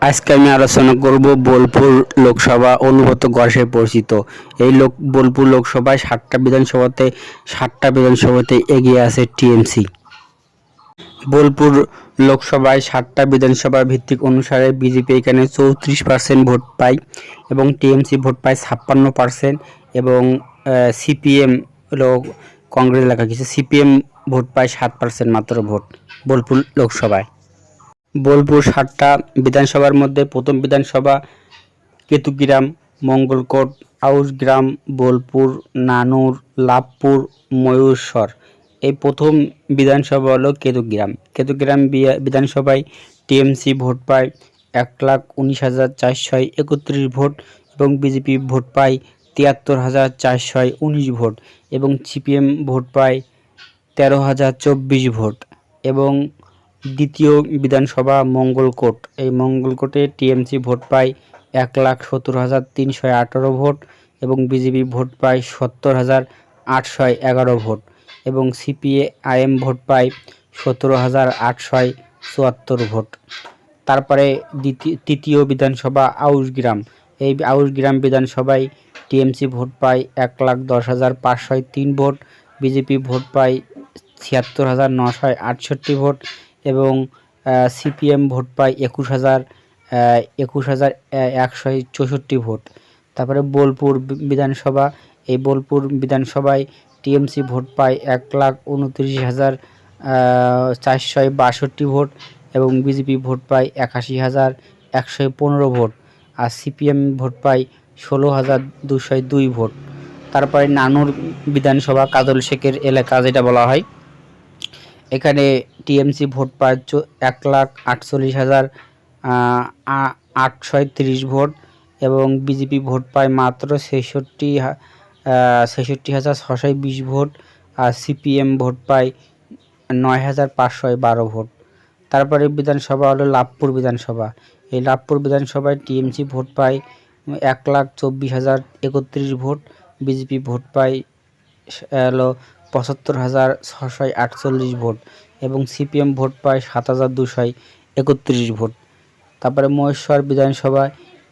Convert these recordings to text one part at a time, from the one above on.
আজকে আমি আলোচনা করব বোলপুর লোকসভা অনুব্রত ঘোষ হিসেবে পরিচিত। এই বোলপুর লোকসভায় 7টা বিধানসভাতে এগিয়ে আছে টিএমসি। বোলপুর লোকসভায় 7টা বিধানসভা ভিত্তিক অনুসারে বিজেপি এখানে 34% ভোট পায় এবং টিএমসি ভোট পায় 56% এবং সিপিএম হলো কংগ্রেস লেখা কিছু সিপিএম ভোট পায় 7% মাত্র ভোট বোলপুর লোকসভায়। বোলপুর 7টা বিধানসভার মধ্যে প্রথম বিধানসভা কেতুগ্রাম, মঙ্গলকোট, আউশগ্রাম, বোলপুর, নানুর, লাভপুর, ময়ূরসর। এই প্রথম বিধানসভা হলো কেতুগ্রাম বিধানসভায় টিএমসি ভোট পায় 1,19,431 ভোট এবং বিজেপি ভোট পায় 73,419 ভোট এবং সিপিএম ভোট পায় 13,024 ভোট। এবং দ্বিতীয় বিধানসভা মঙ্গলকোট, এই মঙ্গলকোটে টিএমসি ভোট পায় 1,70,318 ভোট এবং বিজেপি ভোট পায় 70,811 ভোট এবং সিপিআইএম ভোট পায় 17,874 ভোট। তারপরে তৃতীয় বিধানসভা আউশগ্রাম, এই আউশগ্রাম বিধানসভায় টিএমসি ভোট পায় 1,10,503 ভোট, বিজেপি ভোট পায় 76,968 ভোট এবং সিপিএম ভোট পায় 21,164 ভোট। তারপরে বোলপুর বিধানসভা, এই বোলপুর বিধানসভায় টিএমসি ভোট পায় 1,29,462 ভোট এবং বিজেপি ভোট পায় 81,115 ভোট আর সিপিএম ভোট পায় 16,202 ভোট। তারপরে নানুর বিধানসভা কাজল শেখের এলাকা যেটা বলা হয়, এখানে টিএমসি ভোট পায় 1,48,830 ভোট এবং বিজেপি ভোট পায় মাত্র 66,620 ভোট আর সিপিএম ভোট পায় 9,512 ভোট। তারপরে বিধানসভা হলো লাভপুর বিধানসভা, এই লাভপুর বিধানসভায় টিএমসি ভোট পায় 1,24,031 ভোট, বিজেপি ভোট পায় হলো 75,648 ভোট এবং সিপিএম ভোট পায় 7,231 ভোট। তারপরে মহেশ্বর বিধানসভা,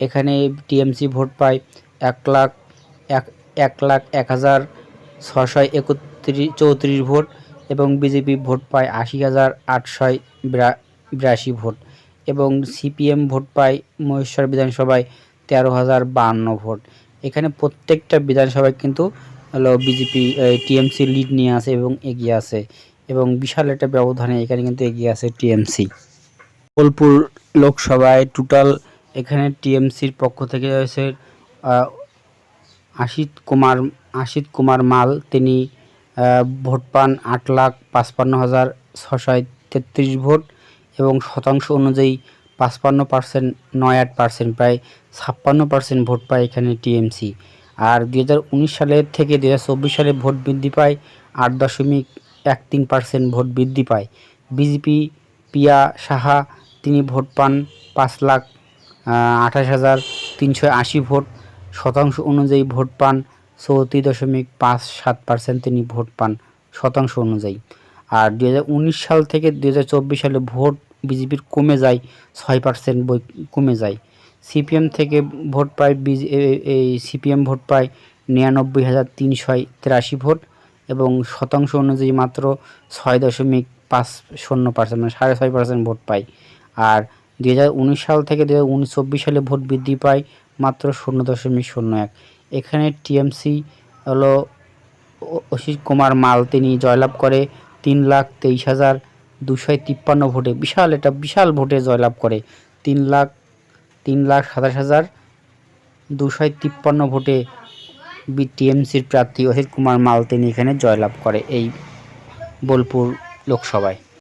এখানে টিএমসি ভোট পায় 1,01,634 ভোট এবং বিজেপি ভোট পায় 80,882 ভোট এবং সিপিএম ভোট পায় মহেশ্বর বিধানসভায় 13,052 ভোট। এখানে প্রত্যেকটা বিধানসভায় কিন্তু হলো বিজেপি টিএমসি লিড নিয়ে আছে এবং এগিয়ে আছে এবং বিশাল একটা ব্যবধানে এখানে কিন্তু এগিয়ে আছে টিএমসি। বোলপুর লোকসভায় টোটাল এখানে টিএমসির পক্ষ থেকে রয়েছে আশিত কুমার মাল, তিনি ভোট পান 8,55,633 ভোট এবং শতাংশ অনুযায়ী 55.98%, প্রায় 56% ভোট পায় এখানে টিএমসি। আর 2019 সালের থেকে 2024 সালে ভোট বৃদ্ধি পায় 8.13% ভোট বৃদ্ধি পায়। বিজেপি পিয়া সাহা, তিনি ভোট পান 5,28,380 ভোট, শতাংশ অনুযায়ী ভোট পান 34.57%, তিনি ভোট পান শতাংশ অনুযায়ী। আর 2019 সাল থেকে 2024 সালে ভোট বিজেপির কমে যায় 6% কমে যায়। সিপিএম থেকে ভোট পায় সিপিএম ভোট পায় 99,383 ভোট এবং শতাংশ অনুযায়ী মাত্র 6.50%, মানে 6.5% ভোট পায়। আর 2019 সাল থেকে 2024 সালে ভোট বৃদ্ধি পায় মাত্র 0.01। এখানে টিএমসি হলো অসিত কুমার মাল, তিনি জয়লাভ করে 3,23,253 ভোটে, বিশাল ভোটে জয়লাভ করে 3,27,253 ভোটে টিএমসির প্রার্থী অসিত কুমার মাল, তিনি এখানে জয়লাভ করে এই বোলপুর লোকসভায়।